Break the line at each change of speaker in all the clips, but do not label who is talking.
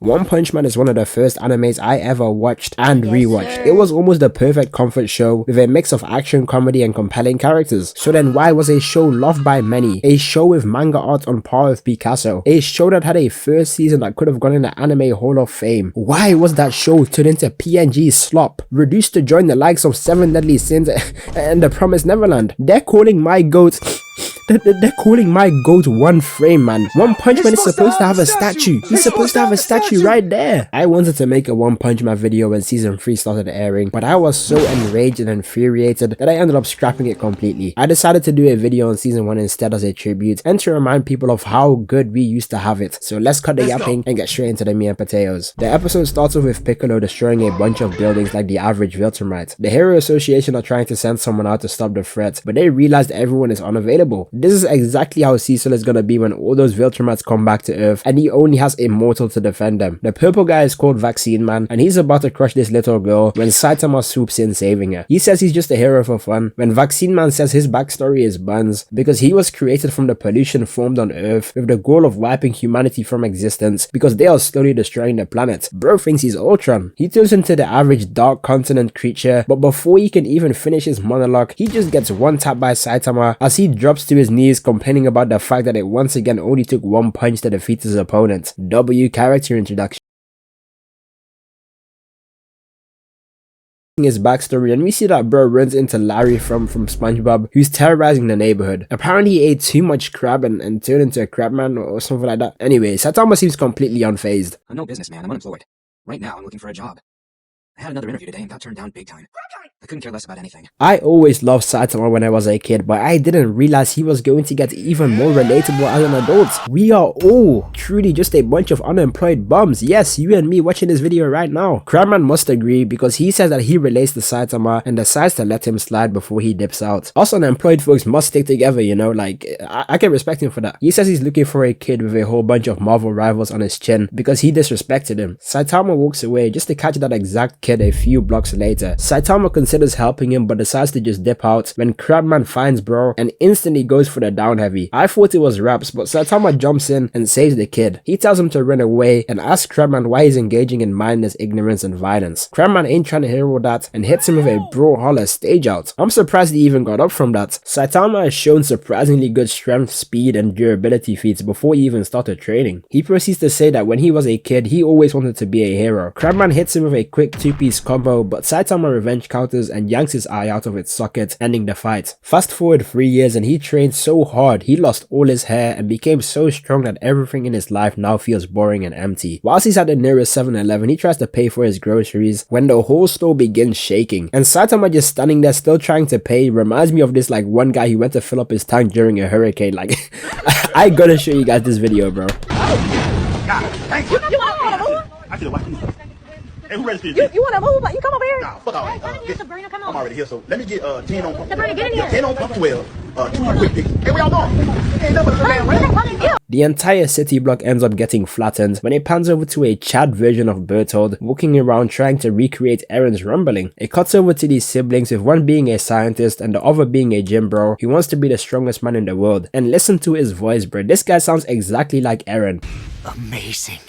One Punch Man is one of the first animes I ever watched and rewatched. It was almost the perfect comfort show with a mix of action, comedy and compelling characters. So then why was a show loved by many, a show with manga art on par with Picasso, a show that had a first season that could have gone in the Anime Hall of Fame, why was that show turned into PNG slop, reduced to join the likes of Seven Deadly Sins and The Promised Neverland? They're calling my goat They're calling my goat One Frame, man. One Punch Man is supposed to have a statue. He's supposed to have a statue right there. I wanted to make a One Punch Man video when season 3 started airing, but I was so enraged and infuriated that I ended up scrapping it completely. I decided to do a video on season 1 instead as a tribute and to remind people of how good we used to have it. So let's cut the yapping and get straight into the meat and potatoes. The episode starts off with Piccolo destroying a bunch of buildings like the average Viltrumite. The Hero Association are trying to send someone out to stop the threat, but they realize that everyone is unavailable. This is exactly how Cecil is gonna be when all those Viltrumites come back to Earth and he only has Immortal to defend them. The purple guy is called Vaccine Man and he's about to crush this little girl when Saitama swoops in saving her. He says he's just a hero for fun when Vaccine Man says his backstory is buns because he was created from the pollution formed on Earth with the goal of wiping humanity from existence because they are slowly destroying the planet. Bro thinks he's Ultron. He turns into the average dark continent creature, but before he can even finish his monologue, he just gets one tap by Saitama as he drops to his knees complaining about the fact that it once again only took one punch to defeat his opponent. W character introduction. His backstory and we see that bro runs into Larry from SpongeBob, who's terrorizing the neighborhood. Apparently he ate too much crab and turned into a crab man or something like that. Anyway, Saitama seems completely unfazed.
I'm no businessman, I'm unemployed. Right now I'm looking for a job. I had another interview today and got turned down big time. I couldn't care less about anything.
I always loved Saitama when I was a kid, but I didn't realize he was going to get even more relatable as an adult. We are all truly just a bunch of unemployed bums. Yes, you and me watching this video right now. Crabman must agree because he says that he relates to Saitama and decides to let him slide before he dips out. Us unemployed folks must stick together, you know, like, I can respect him for that. He says he's looking for a kid with a whole bunch of Marvel rivals on his chin because he disrespected him. Saitama walks away just to catch that exact kid a few blocks later. Saitama considers helping him but decides to just dip out when Crabman finds bro and instantly goes for the down heavy. I thought it was raps, but Saitama jumps in and saves the kid. He tells him to run away and asks Crabman why he's engaging in mindless ignorance and violence. Crabman ain't trying to hear all that and hits him with a brawlhalla stage out. I'm surprised he even got up from that. Saitama has shown surprisingly good strength, speed and durability feats before he even started training. He proceeds to say that when he was a kid he always wanted to be a hero. Crabman hits him with a quick two-piece combo, but Saitama revenge counters and yanks his eye out of its socket, ending the fight. Fast forward 3 years and he trained so hard he lost all his hair and became so strong that everything in his life now feels boring and empty. Whilst he's at the nearest 7-Eleven, he tries to pay for his groceries when the whole store begins shaking. And Saitama just standing there still trying to pay reminds me of this like one guy who went to fill up his tank during a hurricane. Like, I gotta show you guys this video, bro.
God, thank you. I feel like hey, who ready to you want to move? You come over here. Nah, fuck all right. I'm already here, so let me get 10 on pump. Get in here. 10 on pump 12. 2 quick picks. Hey, we all going? Ain't nothing but a
The entire city block ends up getting flattened when it pans over to a Chad version of Berthold walking around trying to recreate Aaron's rumbling. It cuts over to these siblings with one being a scientist and the other being a gym bro who wants to be the strongest man in the world. And listen to his voice, bro. This guy sounds exactly like Aaron.
Amazing.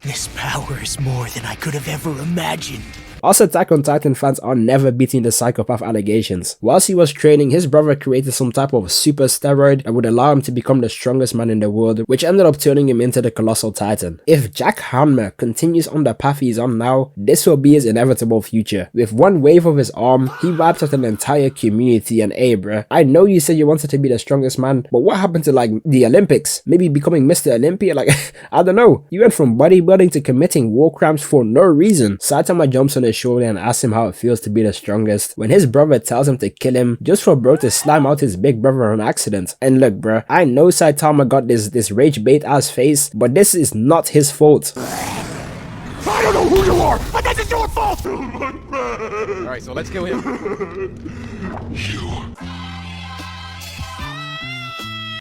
This power is more than I could have ever imagined.
Us Attack on Titan fans are never beating the psychopath allegations. Whilst he was training, his brother created some type of super steroid that would allow him to become the strongest man in the world, which ended up turning him into the Colossal Titan. If Jack Hanma continues on the path he's on now, this will be his inevitable future. With one wave of his arm, he wipes out an entire community and hey bruh, I know you said you wanted to be the strongest man, but what happened to like the Olympics? Maybe becoming Mr. Olympia? Like, I don't know. You went from bodybuilding to committing war crimes for no reason. Saitama jumps on his shoulder and asks him how it feels to be the strongest when his brother tells him to kill him just for bro to slam out his big brother on accident. And look bro, I know Saitama got this rage bait ass face, but this is not his fault.
I don't know who you are, but this is your fault!
Alright, so let's kill him.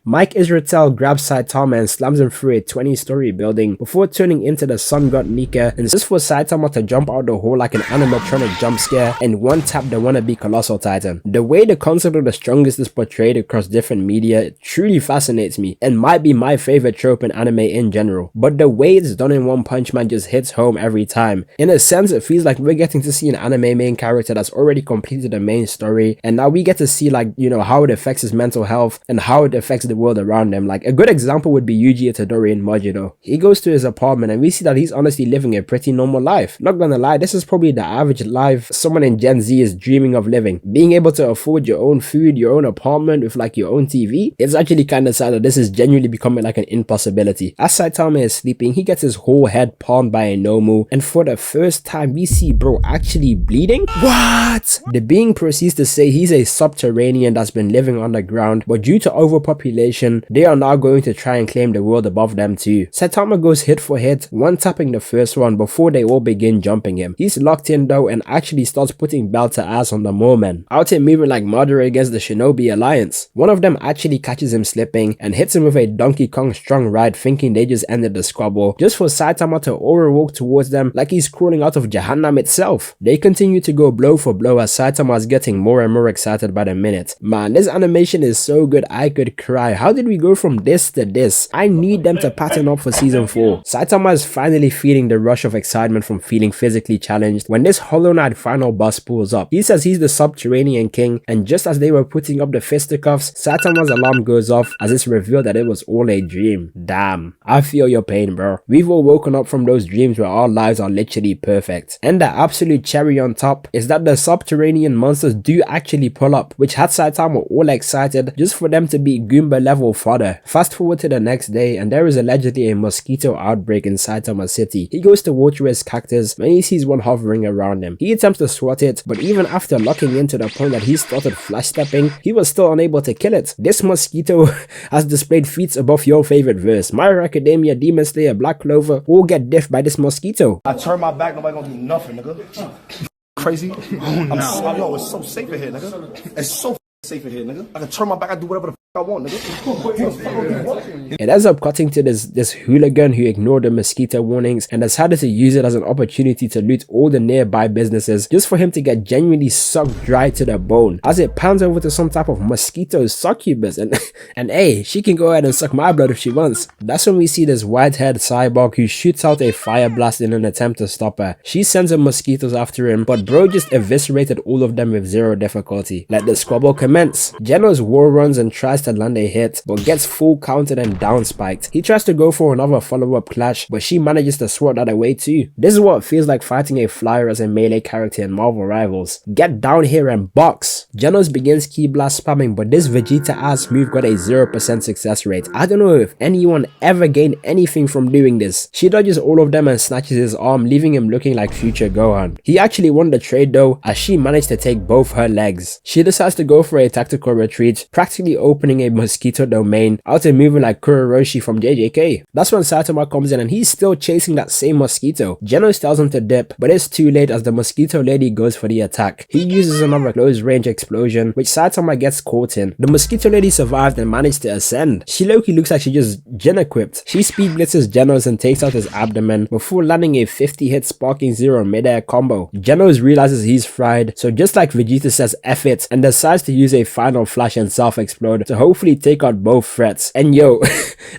Mike Israetel grabs Saitama and slams him through a 20-story building before turning into the sun god Nika, and this for Saitama to jump out the hole like an animatronic jump scare and one-tap the wannabe colossal titan. The way the concept of the strongest is portrayed across different media truly fascinates me and might be my favorite trope in anime in general, but the way it's done in One Punch Man just hits home every time. In a sense, it feels like we're getting to see an anime main character that's already completed the main story, and now we get to see, like, you know, how it affects his mental health and how it affects the world around him. Like, a good example would be Yuji Itadori in Mojito. He goes to his apartment and we see that he's honestly living a pretty normal life. Not gonna lie, this is probably the average life someone in Gen Z is dreaming of living. Being able to afford your own food, your own apartment with like your own TV. It's actually kind of sad that this is genuinely becoming like an impossibility. As Saitama is sleeping, he gets his whole head palmed by a Nomu, and for the first time we see bro actually bleeding? What? The being proceeds to say he's a subterranean that's been living underground, but due to overpopulation, they are now going to try and claim the world above them too. Saitama goes hit for hit, one tapping the first one before they all begin jumping him. He's locked in though and actually starts putting belt to ass on the more men, out here moving like Madara against the Shinobi Alliance. One of them actually catches him slipping and hits him with a Donkey Kong strong ride, thinking they just ended the squabble, just for Saitama to aura walk towards them like he's crawling out of Jahannam itself. They continue to go blow for blow as Saitama is getting more and more excited by the minute. Man, this animation is so good I could cry. How did we go from this to this? I need them to pattern up for season 4. Saitama is finally feeling the rush of excitement from feeling physically challenged when this Hollow Knight final boss pulls up. He says he's the Subterranean king, and just as they were putting up the fisticuffs, Saitama's alarm goes off as it's revealed that it was all a dream. Damn, I feel your pain, bro. We've all woken up from those dreams where our lives are literally perfect. And the absolute cherry on top is that the Subterranean monsters do actually pull up, which had Saitama all excited just for them to be Goomba level fodder. Fast forward to the next day and there is allegedly a mosquito outbreak in Saitama City. He goes to water his cactus when he sees one hovering around him. He attempts to swat it, but even after locking in to the point that he started flash stepping, he was still unable to kill it. This mosquito has displayed feats above your favorite verse. My Hero Academia, Demon Slayer, Black Clover all get diffed by this mosquito.
I turn my back, nobody gonna do nothing, nigga. Crazy? Oh, no. Yo, it's so safe in here, nigga. It's so safe in here, nigga. I can turn my back, I do whatever the I want, nigga.
It ends up cutting to this hooligan who ignored the mosquito warnings and decided to use it as an opportunity to loot all the nearby businesses just for him to get genuinely sucked dry to the bone, as it pans over to some type of mosquito succubus and hey, she can go ahead and suck my blood if she wants. That's when we see this white-haired cyborg who shoots out a fire blast in an attempt to stop her. She sends her mosquitoes after him, but bro just eviscerated all of them with zero difficulty. Let the squabble commence. Genos war runs and tries to land a hit, but gets full counted and down spiked. He tries to go for another follow-up clash, but she manages to swat that away too. This is what it feels like fighting a flyer as a melee character in Marvel Rivals. Get down here and box. Genos begins ki blast spamming, but this Vegeta ass move got a 0% success rate. I don't know if anyone ever gained anything from doing this. She dodges all of them and snatches his arm, leaving him looking like future Gohan. He actually won the trade though, as she managed to take both her legs. She decides to go for a tactical retreat, practically opening a mosquito domain, out and moving like Kuroshi from JJK. That's when Saitama comes in and he's still chasing that same mosquito. Genos tells him to dip, but it's too late as the mosquito lady goes for the attack. He uses another close range explosion, which Saitama gets caught in. The mosquito lady survived and managed to ascend. She low-key looks like she just gen equipped. She speed blitzes Genos and takes out his abdomen before landing a 50-hit sparking zero mid-air combo. Genos realizes he's fried, so just like Vegeta says F it, and decides to use a final flash and self-explode to hopefully take out both threats. And yo,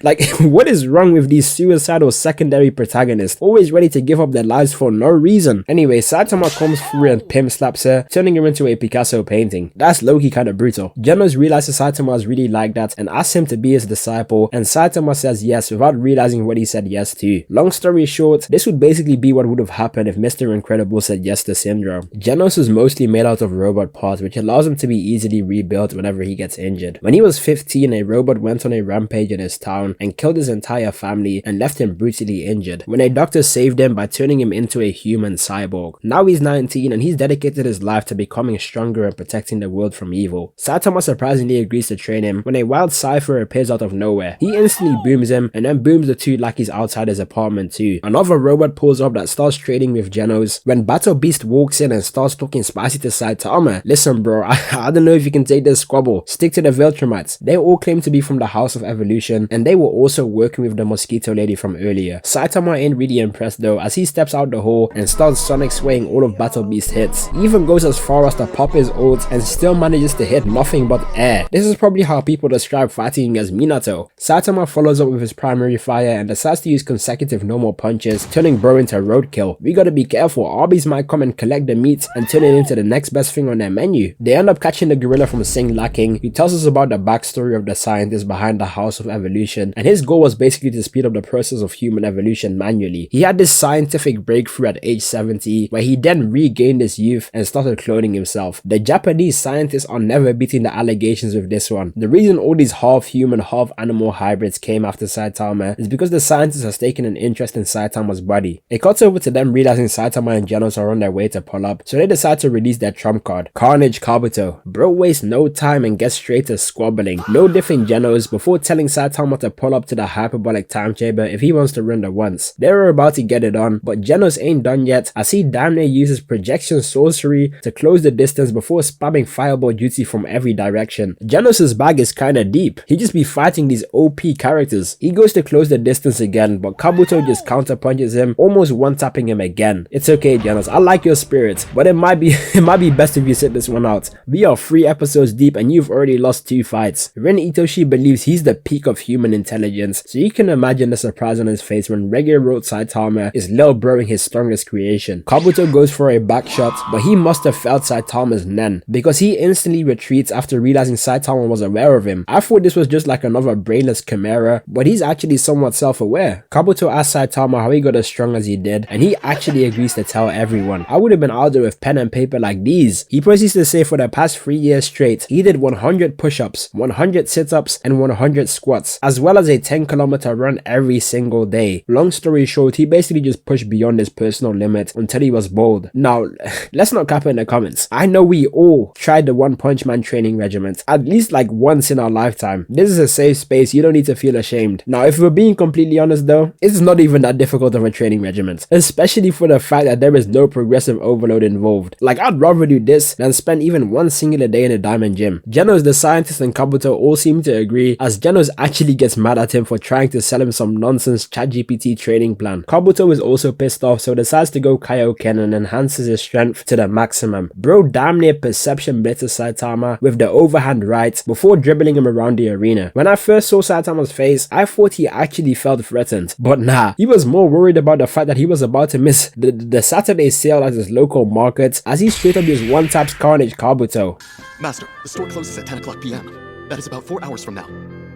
like, what is wrong with these suicidal secondary protagonists, always ready to give up their lives for no reason? Anyway, Saitama comes through and pimp slaps her, turning her into a Picasso painting. That's low-key kind of brutal. Genos realizes Saitama is really like that and asks him to be his disciple, and Saitama says yes without realizing what he said yes to. Long story short, this would basically be what would have happened if Mr. Incredible said yes to Syndrome. Genos is mostly made out of robot parts, which allows him to be easily rebuilt whenever he gets injured. When he was 15, a robot went on a rampage in his town and killed his entire family and left him brutally injured, when a doctor saved him by turning him into a human cyborg. Now he's 19 and he's dedicated his life to becoming stronger and protecting the world from evil. Saitama surprisingly agrees to train him when a wild cipher appears out of nowhere. He instantly booms him and then booms the two lackeys outside his apartment too. Another robot pulls up that starts trading with Genos when Battle Beast walks in and starts talking spicy to Saitama. Listen bro, I don't know if if you can take this squabble, stick to the Viltrumites. They all claim to be from the House of Evolution, and they were also working with the mosquito lady from earlier. Saitama ain't really impressed though, as he steps out the hole and starts Sonic swaying all of Battle Beast's hits. He even goes as far as to pop his ult and still manages to hit nothing but air. This is probably how people describe fighting as Minato. Saitama follows up with his primary fire and decides to use consecutive normal punches, turning Bro into roadkill. We gotta be careful, Arby's might come and collect the meat and turn it into the next best thing on their menu. They end up catching the gorilla from Sing lacking. He tells us about the backstory of the scientist behind the House of Evolution, and his goal was basically to speed up the process of human evolution manually. He had this scientific breakthrough at age 70, where he then regained his youth and started cloning himself. The Japanese scientists are never beating the allegations with this one. The reason all these half-human, half-animal hybrids came after Saitama is because the scientist has taken an interest in Saitama's body. It cuts over to them realizing Saitama and Genos are on their way to pull up, so they decide to release their trump card, Carnage Kabuto. Bro wastes no time and gets straight to squabbling, no diffing Genos before telling Saitama to pull up to the hyperbolic time chamber if he wants to run the once. They were about to get it on, but Genos ain't done yet as he damn near uses projection sorcery to close the distance before spamming fireball duty from every direction. Genos' bag is kinda deep. He just be fighting these OP characters. He goes to close the distance again, but Kabuto just counter punches him, almost one-tapping him again. It's okay, Genos, I like your spirit, but it might be best if you sit this one out. We are 3 episodes deep and you've already lost 2 fights. Ren Itoshi believes he's the peak of human intelligence, so you can imagine the surprise on his face when Reggae wrote Saitama is Lil Broing his strongest creation. Kabuto goes for a back shot, but he must have felt Saitama's nen, because he instantly retreats after realizing Saitama was aware of him. I thought this was just like another brainless chimera, but he's actually somewhat self-aware. Kabuto asks Saitama how he got as strong as he did, and he actually agrees to tell everyone. I would have been out there with pen and paper like these. He proceeds to say for the past 3 years straight, he did 100 push-ups, 100 sit-ups, and 100 squats, as well as a 10-kilometer run every single day. Long story short, he basically just pushed beyond his personal limit until he was bald. Now, let's not cap it in the comments. I know we all tried the One Punch Man training regiment, at least like once in our lifetime. This is a safe space, you don't need to feel ashamed. Now, if we're being completely honest though, it's not even that difficult of a training regiment, especially for the fact that there is no progressive overload involved. Like, I'd rather do this than spend even one singular day in a diamond gym. Genos, the scientist, and Kabuto all seem to agree, as Genos actually gets mad at him for trying to sell him some nonsense ChatGPT training plan. Kabuto is also pissed off, so decides to go Kaioken and enhances his strength to the maximum. Bro damn near perception blitzes Saitama with the overhand right before dribbling him around the arena. When I first saw Saitama's face, I thought he actually felt threatened, but nah, he was more worried about the fact that he was about to miss the Saturday sale at his local market as he straight up just one-taps Carnage Kabuto.
Master, the store closes at 10 o'clock p.m. That is about 4 hours from now.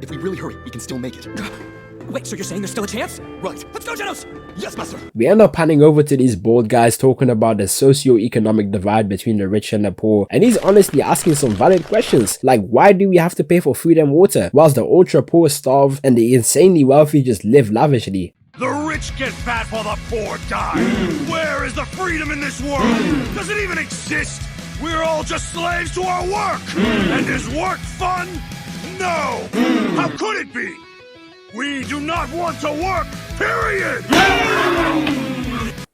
If we really hurry, we can still make it.
Wait, so you're saying there's still a chance?
Right.
Let's go, Genos!
Yes, Master!
We end up panning over to these bald guys talking about the socioeconomic divide between the rich and the poor, and he's honestly asking some valid questions, like why do we have to pay for food and water, whilst the ultra poor starve and the insanely wealthy just live lavishly?
The rich get fat while the poor die. Where is the freedom in this world? Does it even exist? We're all just slaves to our work. And is work fun? No. How could it be? We do not want to work, period!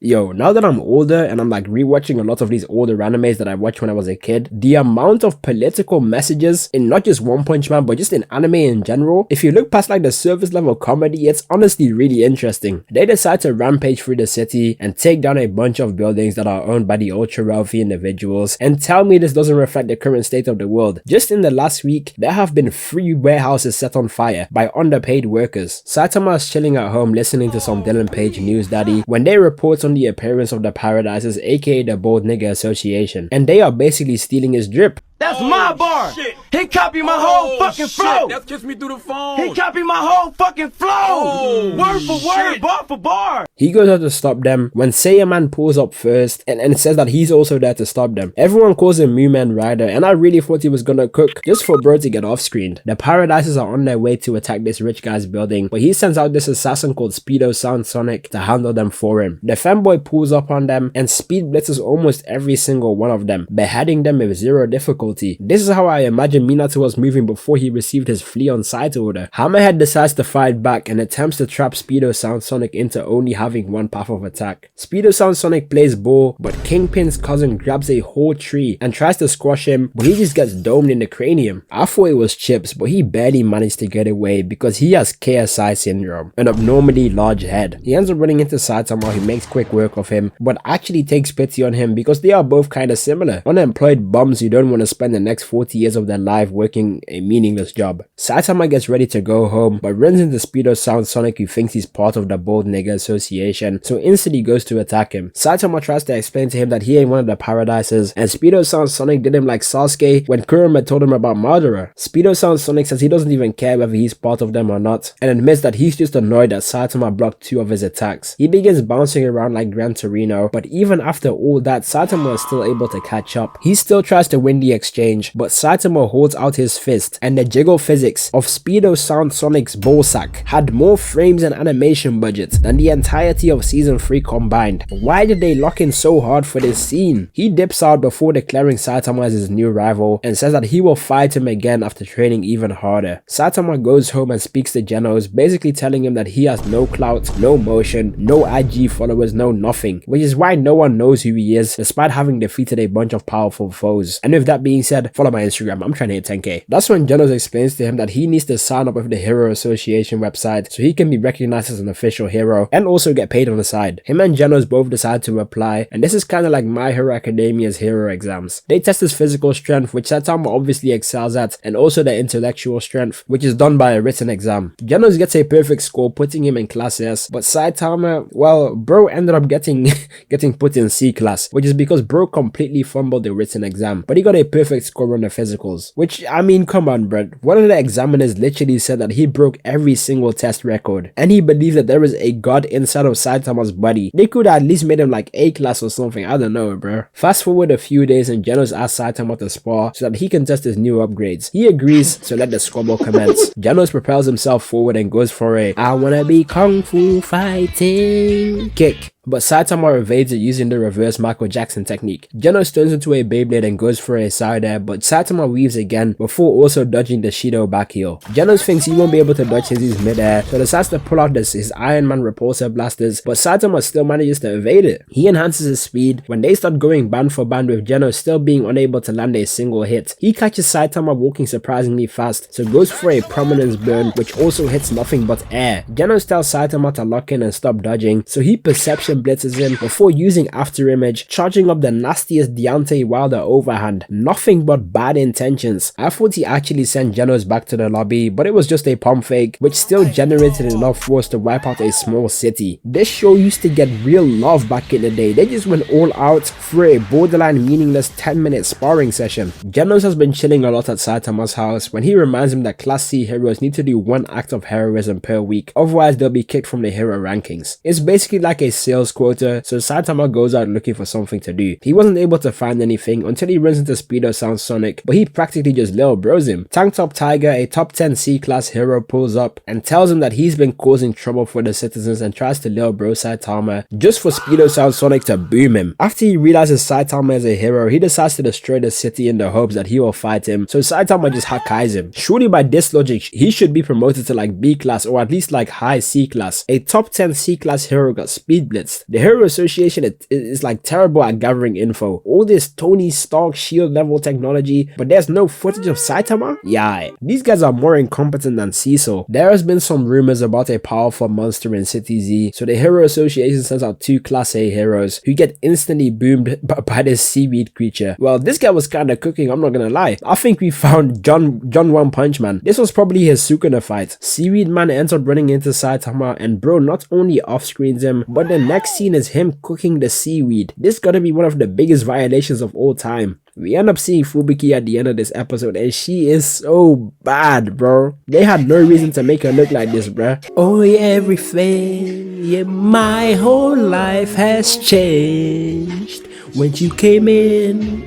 Yo, now that I'm older and I'm like rewatching a lot of these older animes that I watched when I was a kid, the amount of political messages in not just One Punch Man but just in anime in general, if you look past like the surface level comedy, it's honestly really interesting. They decide to rampage through the city and take down a bunch of buildings that are owned by the ultra wealthy individuals, and tell me this doesn't reflect the current state of the world. Just in the last week, there have been 3 warehouses set on fire by underpaid workers. Saitama is chilling at home listening to some Dylan Page News Daddy when they report on the appearance of the Paradises, aka the Bald Nigga Association, and they are basically stealing his drip.
That's my bar.
Shit.
He copied my whole fucking flow.
That's kissed me through the phone.
He copied my whole fucking flow. Word for word, bar for bar.
He goes out to stop them when Saiyaman pulls up first and says that he's also there to stop them. Everyone calls him Mooman Rider, and I really thought he was gonna cook just for bro to get off screened. The Paradises are on their way to attack this rich guy's building, but he sends out this assassin called Speedo Sound Sonic to handle them for him. The femboy pulls up on them and speed blitzes almost every single one of them, beheading them with 0 difficulty. This is how I imagine Minato was moving before he received his flee on sight order. Hammerhead decides to fight back and attempts to trap Speedo Sound Sonic into only having one path of attack. Speedo Sound Sonic plays ball, but Kingpin's cousin grabs a whole tree and tries to squash him, but he just gets domed in the cranium. I thought it was chips, but he barely managed to get away because he has KSI syndrome, an abnormally large head. He ends up running into Saitama, who makes quick work of him, but actually takes pity on him because they are both kinda similar. Unemployed bums who don't want to spend the next 40 years of their life working a meaningless job. Saitama gets ready to go home, but runs into Speedo Sound Sonic, who thinks he's part of the Bald Nigger Association, so instantly goes to attack him. Saitama tries to explain to him that he ain't one of the Paradises, and Speedo Sound Sonic did him like Sasuke when Kurama told him about Madara. Speedo Sound Sonic says he doesn't even care whether he's part of them or not, and admits that he's just annoyed that Saitama blocked 2 of his attacks. He begins bouncing around like Gran Torino, but even after all that, Saitama is still able to catch up. He still tries to win the exchange, but Saitama holds out his fist, and the jiggle physics of Speedo Sound Sonic's ball sack had more frames and animation budget than the entirety of season 3 combined. Why did they lock in so hard for this scene? He dips out before declaring Saitama as his new rival and says that he will fight him again after training even harder. Saitama goes home and speaks to Genos, basically telling him that he has no clout, no motion, no IG followers, no nothing, which is why no one knows who he is despite having defeated a bunch of powerful foes. And with that being said, follow my Instagram, I'm trying to hit 10k. That's when Genos explains to him that he needs to sign up with the Hero Association website so he can be recognized as an official hero and also get paid on the side. Him and Genos both decide to apply, and this is kind of like My Hero Academia's hero exams. They test his physical strength, which Saitama obviously excels at, and also their intellectual strength, which is done by a written exam. Genos gets a perfect score, putting him in class S, but Saitama, well, bro ended up getting put in C class, which is because bro completely fumbled the written exam, but he got a perfect score on the physicals, which, I mean, come on, bro. One of the examiners literally said that he broke every single test record, and he believes that there is a god inside of Saitama's body. They could at least made him like A class or something, I don't know, bro. Fast forward a few days and Genos asks Saitama to spar so that he can test his new upgrades. He agrees, so let the squabble commence. Genos propels himself forward and goes for a "I wanna be kung fu fighting" kick, but Saitama evades it using the reverse Michael Jackson technique. Genos turns into a Beyblade and goes for a side air, but Saitama weaves again before also dodging the Shido back heel. Genos thinks he won't be able to dodge his mid-air, so decides to pull out his Iron Man repulsor blasters, but Saitama still manages to evade it. He enhances his speed when they start going band for band, with Genos still being unable to land a single hit. He catches Saitama walking surprisingly fast, so goes for a prominence burn, which also hits nothing but air. Genos tells Saitama to lock in and stop dodging, so he perception blitzes him before using after image, charging up the nastiest Deontay Wilder overhand. Nothing but bad intentions. I thought he actually sent Genos back to the lobby, but it was just a pump fake, which still generated enough force to wipe out a small city. This show used to get real love back in the day. They just went all out for a borderline meaningless 10-minute sparring session. Genos has been chilling a lot at Saitama's house when he reminds him that Class C heroes need to do 1 act of heroism per week, otherwise they'll be kicked from the hero rankings. It's basically like a sales quota, so Saitama goes out looking for something to do. He wasn't able to find anything until he runs into Speedo Sound Sonic, but he practically just lil bros him. Tank Top Tiger, a top 10 C-class hero, pulls up and tells him that he's been causing trouble for the citizens and tries to lil bro Saitama just for Speedo Sound Sonic to boom him. After he realizes Saitama is a hero, he decides to destroy the city in the hopes that he will fight him, so Saitama just Hakai's him. Surely by this logic, he should be promoted to like B class or at least like high C class. A top 10 C-class hero got speed blitzed. The Hero Association is like terrible at gathering info. All this Tony Stark shield level technology, but there's no footage of Saitama? Yeah, these guys are more incompetent than Cecil. There has been some rumors about a powerful monster in City Z, so the Hero Association sends out 2 Class A heroes who get instantly boomed by this seaweed creature. Well, this guy was kinda cooking, I'm not gonna lie. I think we found John One Punch Man. This was probably his Sukuna fight. Seaweed Man ends up running into Saitama, and bro not only off-screens him, but the next scene is him cooking the seaweed. This gotta be one of the biggest violations of all time. We end up seeing Fubuki at the end of this episode, and she is so bad, bro. They had no reason to make her look like this, bro. Oh yeah, everything, yeah, my whole life has changed. When you came in,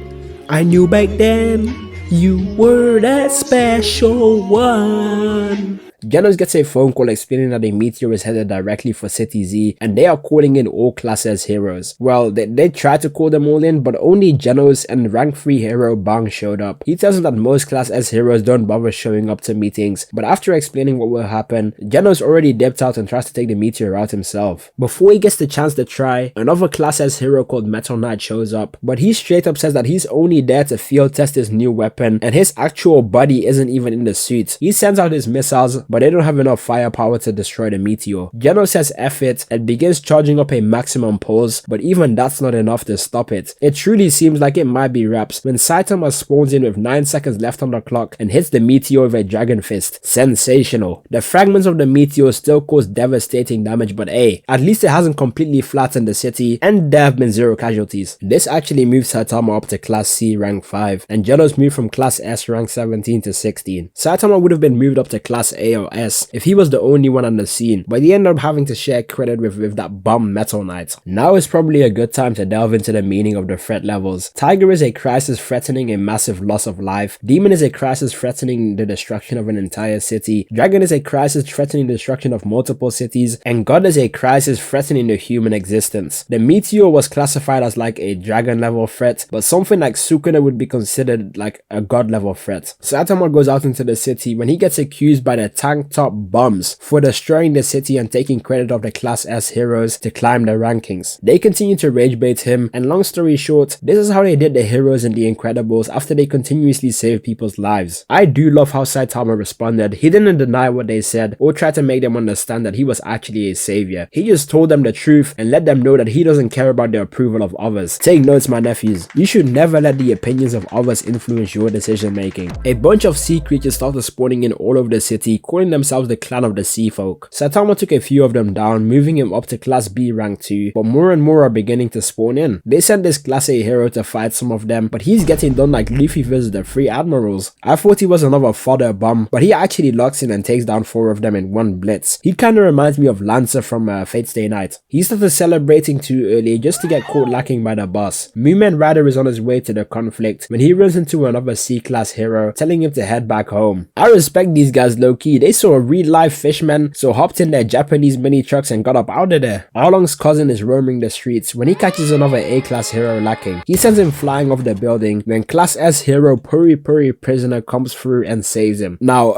I knew back then you were that special one. Genos gets a phone call explaining that a meteor is headed directly for City Z, and they are calling in all Class S heroes. Well, they tried to call them all in, but only Genos and rank 3 hero Bang showed up. He tells them that most Class S heroes don't bother showing up to meetings, but after explaining what will happen, Genos already dipped out and tries to take the meteor out himself. Before he gets the chance to try, another Class S hero called Metal Knight shows up, but he straight up says that he's only there to field test his new weapon, and his actual buddy isn't even in the suit. He sends out his missiles, but they don't have enough firepower to destroy the meteor. Genos says F it and begins charging up a maximum pulse, but even that's not enough to stop it. It truly seems like it might be wraps when Saitama spawns in with 9 seconds left on the clock and hits the meteor with a dragon fist. Sensational. The fragments of the meteor still cause devastating damage, but hey, at least it hasn't completely flattened the city and there have been 0 casualties. This actually moves Saitama up to Class C rank 5 and Genos moved from Class S rank 17 to 16. Saitama would have been moved up to Class A or S if he was the only one on the scene, but he ended up having to share credit with that bum Metal Knight. Now is probably a good time to delve into the meaning of the threat levels. Tiger is a crisis threatening a massive loss of life. Demon is a crisis threatening the destruction of an entire city. Dragon is a crisis threatening the destruction of multiple cities. And God is a crisis threatening the human existence. The meteor was classified as like a dragon level threat, but something like Sukuna would be considered like a god level threat. Saitama goes out into the city when he gets accused by the tank top bums for destroying the city and taking credit of the Class S heroes to climb the rankings. They continue to rage bait him, and long story short, this is how they did the heroes in The Incredibles after they continuously saved people's lives. I do love how Saitama responded. He didn't deny what they said or try to make them understand that he was actually a savior. He just told them the truth and let them know that he doesn't care about the approval of others. Take notes, my nephews. You should never let the opinions of others influence your decision making. A bunch of sea creatures started spawning in all over the city, calling themselves the clan of the sea folk. Saitama took a few of them down, moving him up to Class B rank 2, but more and more are beginning to spawn in. They sent this Class A hero to fight some of them, but he's getting done like Luffy versus the 3 admirals. I thought he was another fodder bum, but he actually locks in and takes down 4 of them in one blitz. He kinda reminds me of Lancer from Fate Stay Night. He started celebrating too early just to get caught lacking by the boss. Moomin Rider is on his way to the conflict when he runs into another C-class hero, telling him to head back home. I respect these guys low-key. They saw a real-life fisherman, so hopped in their Japanese mini trucks and got up out of there. Arlong's cousin is roaming the streets when he catches another A-class hero lacking. He sends him flying off the building when Class S hero Puri Puri Prisoner comes through and saves him. Now,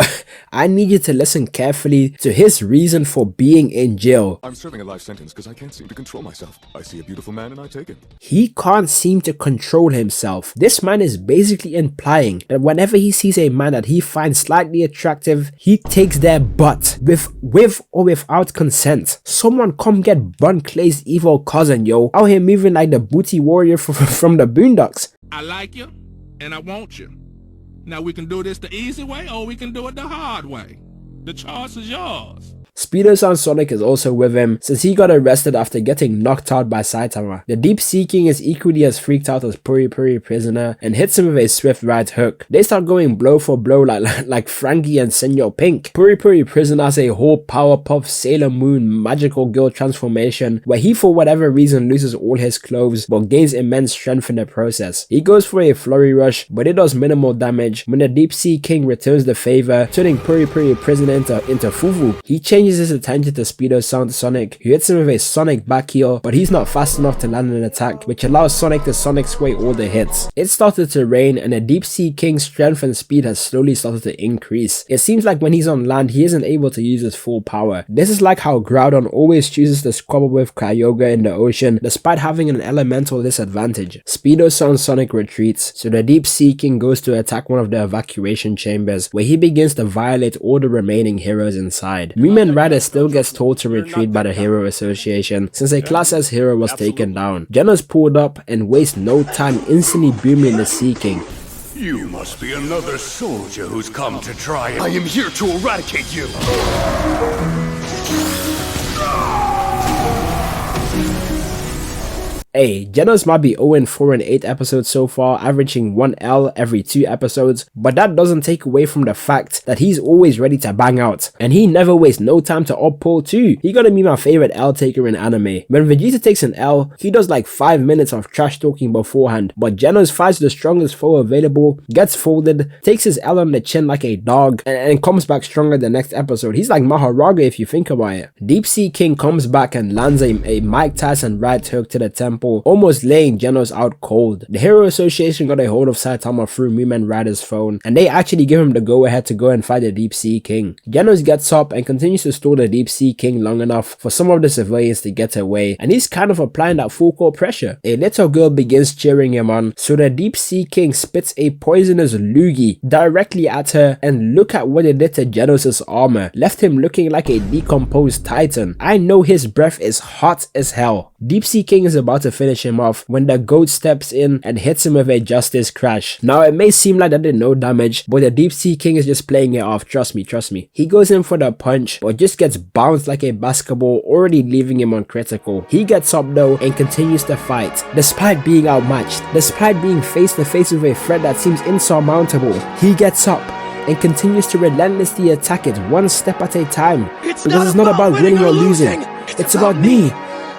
I need you to listen carefully to his reason for being in jail.
I'm serving a life sentence because I can't seem to control myself. I see a beautiful man and I take it.
He can't seem to control himself. This man is basically implying that whenever he sees a man that he finds slightly attractive, he takes their butt with or without consent. Someone come get Bun Clay's evil cousin, yo. Out here moving like the booty warrior from the Boondocks.
I like you and I want you. Now we can do this the easy way or we can do it the hard way. The choice is yours.
Speedo-san Sonic is also with him since he got arrested after getting knocked out by Saitama. The Deep Sea King is equally as freaked out as Puri Puri Prisoner and hits him with a swift right hook. They start going blow for blow like Frankie and Senor Pink. Puri Puri Prisoner has a whole Powerpuff Sailor Moon magical girl transformation where he for whatever reason loses all his clothes but gains immense strength in the process. He goes for a flurry rush but it does minimal damage when the Deep Sea King returns the favor, turning Puri Puri Prisoner into Fufu. He changes his attention to Speedo-san Sonic, who hits him with a Sonic back heel, but he's not fast enough to land an attack, which allows Sonic to Sonic sway all the hits. It started to rain, and the Deep Sea King's strength and speed has slowly started to increase. It seems like when he's on land, he isn't able to use his full power. This is like how Groudon always chooses to squabble with Kyogre in the ocean, despite having an elemental disadvantage. Speedo-san Sonic retreats, so the Deep Sea King goes to attack one of the evacuation chambers, where he begins to violate all the remaining heroes inside. Moomin Rider still gets told to retreat by the Hero Association since a Class S hero was taken down. Genos pulled up and wastes no time instantly booming the Sea King.
You must be another soldier who's come to try it.
I am here to eradicate you!
Hey, Genos might be 0-4 in 8 episodes so far, averaging 1 L every 2 episodes, but that doesn't take away from the fact that he's always ready to bang out, and he never wastes no time to up pull too. He gotta be my favorite L taker in anime. When Vegeta takes an L, he does like 5 minutes of trash talking beforehand, but Genos fights the strongest foe available, gets folded, takes his L on the chin like a dog, and comes back stronger the next episode. He's like Maharaga if you think about it. Deep Sea King comes back and lands a Mike Tyson right hook to the temple, almost laying Genos out cold. The Hero Association got a hold of Saitama through Moomin Rider's phone, and they actually give him the go ahead to go and fight the Deep Sea King. Genos gets up and continues to stall the Deep Sea King long enough for some of the civilians to get away, and he's kind of applying that full court pressure. A little girl begins cheering him on, so the Deep Sea King spits a poisonous loogie directly at her, and look at what it did to Genos' armor, left him looking like a decomposed titan. I know his breath is hot as hell. Deep Sea King is about to finish him off when the goat steps in and hits him with a Justice Crash. Now it may seem like that did no damage, but the Deep Sea King is just playing it off, trust me. He goes in for the punch, but just gets bounced like a basketball, already leaving him uncritical. He gets up though and continues to fight. Despite being outmatched, despite being face to face with a threat that seems insurmountable, he gets up and continues to relentlessly attack it one step at a time. Because it's not about winning or losing, it's about me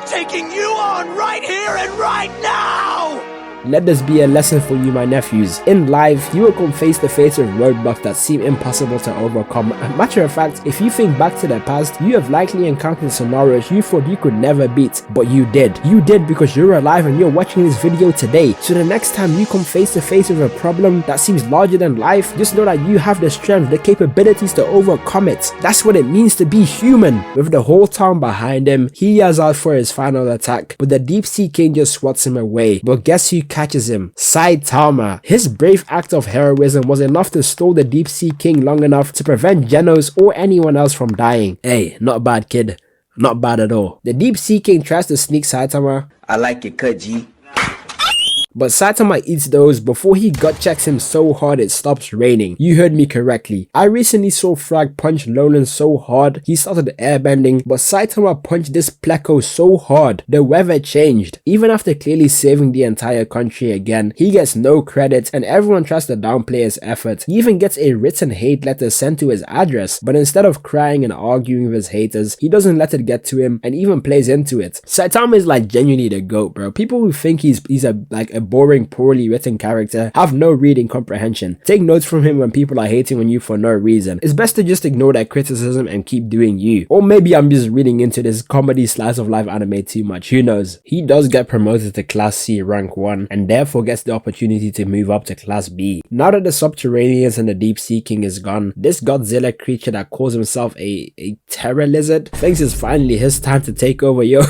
taking you on right here and right now!
Let this be a lesson for you, my nephews. In life, you will come face to face with roadblocks that seem impossible to overcome. Matter of fact, if you think back to the past, you have likely encountered scenarios you thought you could never beat, but you did. You did because you're alive and you're watching this video today. So the next time you come face to face with a problem that seems larger than life, just know that you have the strength, the capabilities to overcome it. That's what it means to be human. With the whole town behind him, he yells out for his final attack, but the Deep Sea King just swats him away. But guess who catches him? Saitama. His brave act of heroism was enough to stall the Deep Sea King long enough to prevent Genos or anyone else from dying. Hey, not bad, kid. Not bad at all. The Deep Sea King tries to sneak Saitama.
I like your cut, G.
But Saitama eats those before he gut checks him so hard it stops raining. You heard me correctly. I recently saw Frag punch Lolan so hard he started airbending, but Saitama punched this Pleco so hard the weather changed. Even after clearly saving the entire country again, he gets no credit and everyone tries to downplay his effort. He even gets a written hate letter sent to his address, but instead of crying and arguing with his haters, he doesn't let it get to him and even plays into it. Saitama is like genuinely the GOAT, bro. People who think he's a boring, poorly written character have no reading comprehension. Take notes from him when people are hating on you for no reason. It's best to just ignore that criticism and keep doing you. Or maybe I'm just reading into this comedy slice of life anime too much, who knows. He does get promoted to Class C rank 1 and therefore gets the opportunity to move up to Class B. Now that the Subterraneans and the Deep Sea King is gone, this Godzilla creature that calls himself a terror lizard thinks it's finally his time to take over, yo.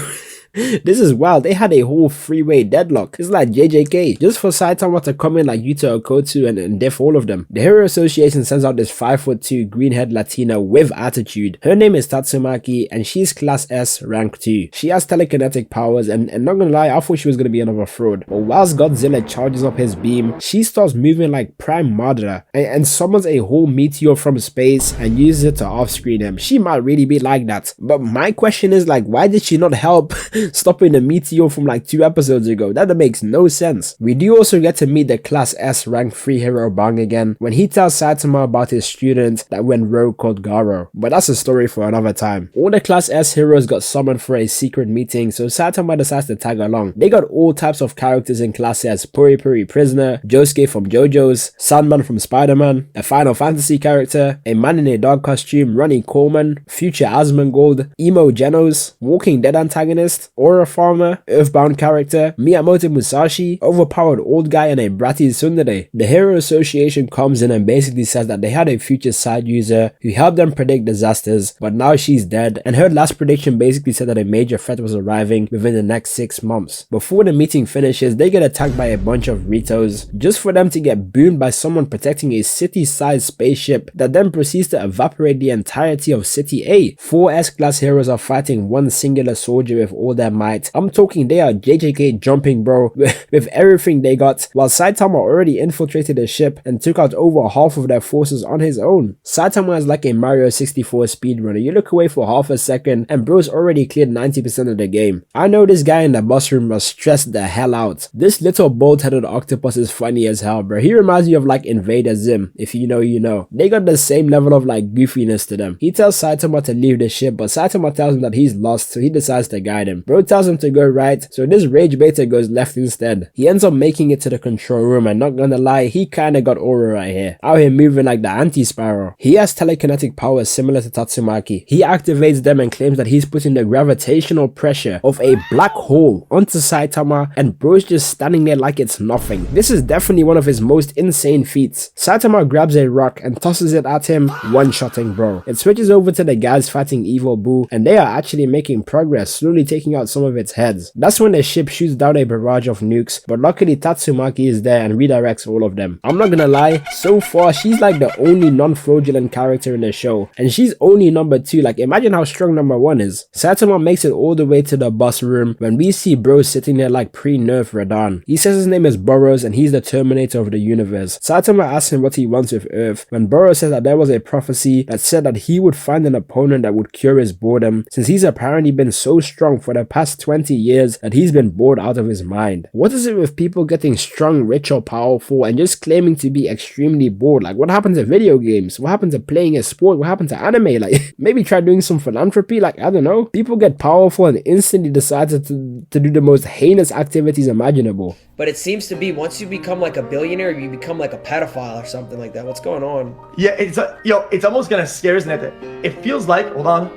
This is wild. They had a whole freeway deadlock. It's like JJK. Just for Saitama to come in like Yuta Okotu and diff all of them. The Hero Association sends out this 5'2" green-haired Latina with attitude. Her name is Tatsumaki and she's Class S rank 2. She has telekinetic powers and not gonna lie, I thought she was gonna be another fraud. But whilst Godzilla charges up his beam, she starts moving like Prime Madara and summons a whole meteor from space and uses it to off-screen him. She might really be like that. But my question is like, why did she not help stopping the meteor from like 2 episodes ago? That makes no sense. We do also get to meet the Class S rank 3 hero Bang again when he tells Saitama about his student that went rogue called Garo, but that's a story for another time. All the Class S heroes got summoned for a secret meeting, so Saitama decides to tag along. They got all types of characters in Class S: Puri Puri Prisoner, Josuke from JoJo's, Sandman from Spider-Man, a Final Fantasy character, a man in a dog costume, Ronnie Coleman, future Asmongold, Emo Genos, Walking Dead antagonist, Aura Farmer, Earthbound character, Miyamoto Musashi, overpowered old guy, and a bratty tsundere. The Hero Association comes in and basically says that they had a future side user who helped them predict disasters, but now she's dead, and her last prediction basically said that a major threat was arriving within the next 6 months. Before the meeting finishes, they get attacked by a bunch of Ritos, just for them to get boomed by someone protecting a city-sized spaceship that then proceeds to evaporate the entirety of City A. 4 S-class heroes are fighting one singular soldier with all their their might. I'm talking they are JJK jumping, bro, with everything they got, while Saitama already infiltrated the ship and took out over half of their forces on his own. Saitama is like a Mario 64 speedrunner. You look away for half a second and bro's already cleared 90% of the game. I know this guy in the bus room was stressed the hell out. This little bald-headed octopus is funny as hell, bro. He reminds me of like Invader Zim. If you know, you know. They got the same level of like goofiness to them. He tells Saitama to leave the ship, but Saitama tells him that he's lost, so he decides to guide him. Bro tells him to go right, so this rage baiter goes left instead. He ends up making it to the control room, and not gonna lie, he kinda got aura right here. Out here moving like the anti-Spiral. He has telekinetic powers similar to Tatsumaki. He activates them and claims that he's putting the gravitational pressure of a black hole onto Saitama, and bro's just standing there like it's nothing. This is definitely one of his most insane feats. Saitama grabs a rock and tosses it at him, one-shotting bro. It switches over to the guys fighting Evil Boo, and they are actually making progress, slowly taking out some of its heads. That's when the ship shoots down a barrage of nukes, but luckily Tatsumaki is there and redirects all of them. I'm not gonna lie, so far she's like the only non-fraudulent character in the show, and she's only number 2. Like, imagine how strong number 1 is. Saitama makes it all the way to the bus room when we see bro sitting there like pre-nerf Radan. He says his name is Boros and he's the Terminator of the universe. Saitama asks him what he wants with Earth, when Boros says that there was a prophecy that said that he would find an opponent that would cure his boredom, since he's apparently been so strong for the past 20 years that he's been bored out of his mind. What is it with people getting strong, rich or powerful and just claiming to be extremely bored? Like, what happened to video games? What happened to playing a sport? What happened to anime? Like, maybe try doing some philanthropy? Like, I don't know. People get powerful and instantly decide to do the most heinous activities imaginable.
But it seems to be once you become like a billionaire, you become like a pedophile or something like that. What's going on?
Yeah, it's almost gonna scare, isn't it? It feels like, hold on,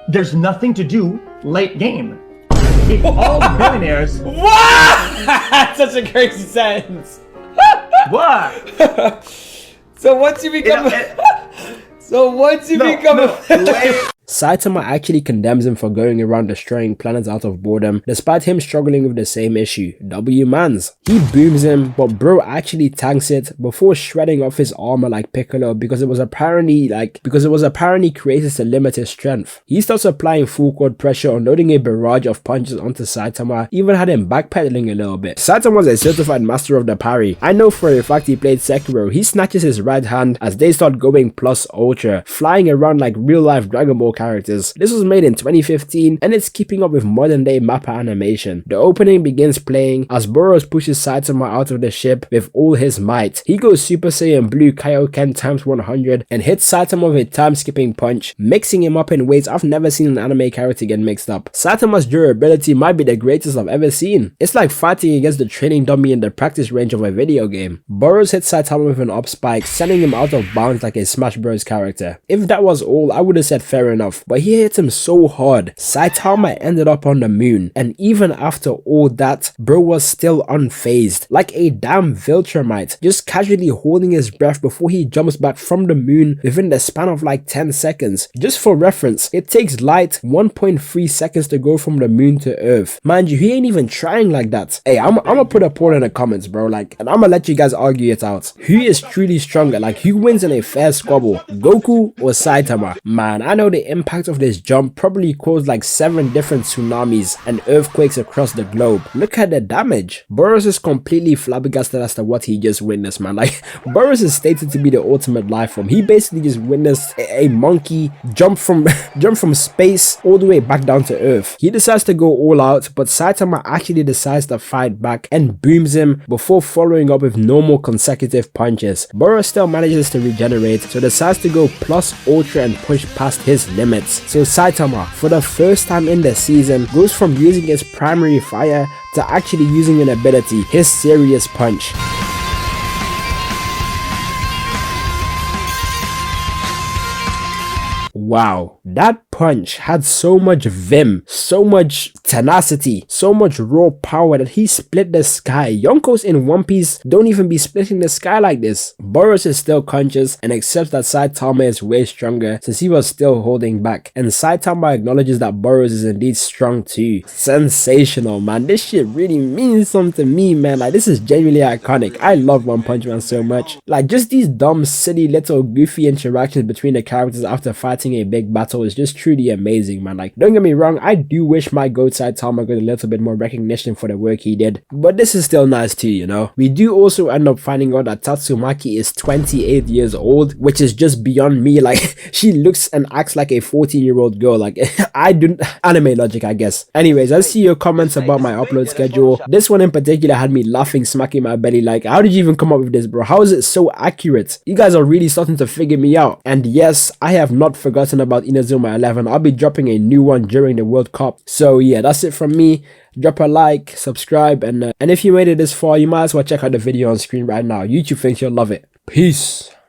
there's nothing to do late game. If all billionaires...
What? That's such a crazy sentence.
What?
So once you become...
Saitama actually condemns him for going around destroying planets out of boredom, despite him struggling with the same issue. W-mans. He booms him, but bro actually tanks it before shredding off his armor like Piccolo because it was apparently created to limit his strength. He starts applying full chord pressure, unloading a barrage of punches onto Saitama, even had him backpedaling a little bit. Saitama was a certified master of the parry. I know for a fact he played Sekiro. He snatches his right hand as they start going plus ultra, flying around like real life Dragon Ball characters. This was made in 2015 and it's keeping up with modern day mappa animation. The opening begins playing as Boros pushes Saitama out of the ship with all his might. He goes Super Saiyan Blue Kaioken times 100 and hits Saitama with a time skipping punch, mixing him up in ways I've never seen an anime character get mixed up. Saitama's durability might be the greatest I've ever seen. It's like fighting against the training dummy in the practice range of a video game. Boros hits Saitama with an up spike, sending him out of bounds like a Smash Bros character. If that was all, I would have said fair enough, but he hit him so hard, Saitama ended up on the moon, and even after all that, bro was still unfazed, like a damn Viltrumite, just casually holding his breath before he jumps back from the moon within the span of like 10 seconds. Just for reference, it takes light 1.3 seconds to go from the moon to Earth. Mind you, he ain't even trying like that. Hey, I'm gonna put a poll in the comments, bro, like, and I'm gonna let you guys argue it out. Who is truly stronger? Like, who wins in a fair squabble? Goku or Saitama? Man, I know the impact of this jump probably caused like 7 different tsunamis and earthquakes across the globe. Look at the damage. Boros is completely flabbergasted as to what he just witnessed, man. Like, Boros is stated to be the ultimate life form. He basically just witnessed a monkey jump from space all the way back down to Earth. He decides to go all out, but Saitama actually decides to fight back and booms him before following up with normal consecutive punches. Boros still manages to regenerate, so decides to go plus ultra and push past his limits. So Saitama, for the first time in the season, goes from using his primary fire to actually using an ability, his serious punch. Wow, that punch had so much vim, so much tenacity, so much raw power that he split the sky. Yonkos in One Piece don't even be splitting the sky like this. Boros is still conscious and accepts that Saitama is way stronger since he was still holding back. And Saitama acknowledges that Boros is indeed strong too. Sensational, man. This shit really means something to me, man. Like, this is genuinely iconic. I love One Punch Man so much. Like, just these dumb, silly, little, goofy interactions between the characters after fighting a big battle is just truly truly amazing, man. Like, don't get me wrong, I do wish my goat Saitama got a little bit more recognition for the work he did, but this is still nice too, you know. We do also end up finding out that Tatsumaki is 28 years old, which is just beyond me. Like, she looks and acts like a 14-year-old girl. Like, I do anime logic, I guess. Anyways, I'll see your comments about my upload schedule. This one in particular had me laughing, smacking my belly. Like, how did you even come up with this, bro? How is it so accurate? You guys are really starting to figure me out. And yes, I have not forgotten about Inazuma 11. I'll be dropping a new one during the World Cup. So yeah, that's it from me. Drop a like, subscribe, and if you made it this far, you might as well check out the video on screen right now. YouTube thinks you'll love it. Peace.